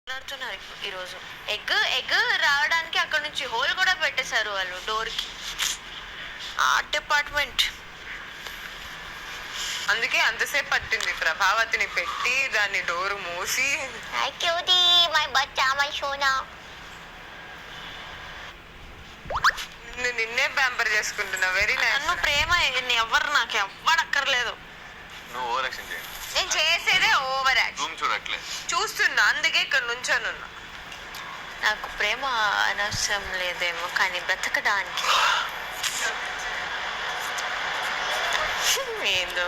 మాట్లాడుతున్నారు ఈరోజు ఎగ్ రావడానికి అక్కడ నుంచి హోల్ కూడా పెట్టేశారు వాళ్ళు డోర్కి. Art department. అందుకే అంతసేపు పట్టింది ప్రభావతిని పెట్టి దాన్ని డోరు మూసి. నిన్నే ప్యాంపర్ చేసుకుంటున్నా. Very nice. నన్ను ప్రేమ ఎవరు నాకు ఎవ్వడక్కర్లేదు. నువ్వు ఓవర్ యాక్షన్ చేయండి. నేను చేసేదే ఓవర్ యాక్షన్. రూమ్ చూడట్లే చూస్తున్నా, అందుకే ఇక్కడ నుంచోనున్నా. నాకు ప్రేమ అనవసరం లేదేమో, కానీ బ్రతకడానికి ఏందో.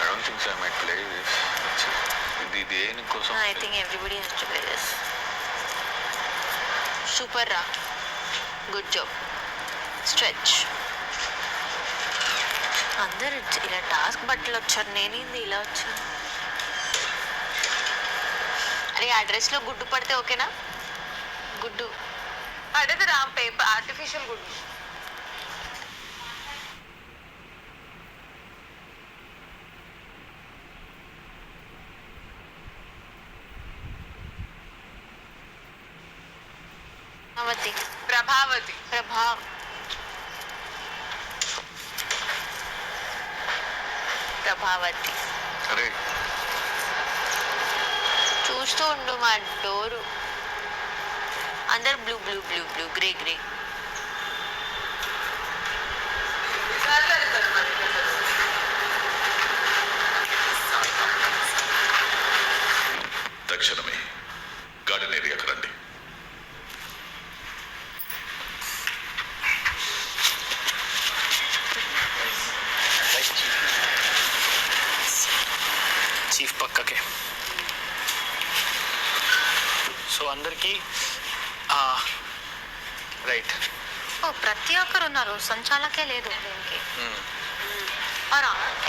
I don't think so I might play this. ఇది దేనికోసం? I think everybody has to play this. Super రా. Good job. Stretch. అందరు ఇలా టాస్క్ బట్టలు వచ్చారు, నేనేంది ఇలా వచ్చాను? అరే ఆ డ్రెస్లో గుడ్డు పడితే ఓకేనా? గుడ్డు అదే రా పేపర్ ఆర్టిఫిషియల్ గుడ్. ప్రభావతి ప్రభావతి అరే చూస్తూ ఉండు మా డోరు. అందరు blue blue blue blue grey grey. తక్షణమే గార్డెన్ ఏరియాకి రండి. చీఫ్ పక్కకే. సో అందరికీ రైట్. ఓ ప్రతి ఒక్కరు ఉన్నారు, సంచాలకే లేదు దీనికి.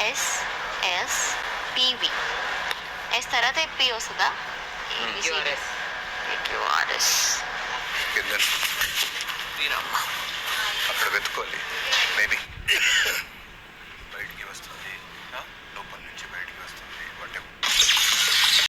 S S PV. ఎస్ తర్వాత పి వస్తుందా? అక్కడ వెతుకోవాలి, మేబీ బయటికి వస్తుంది.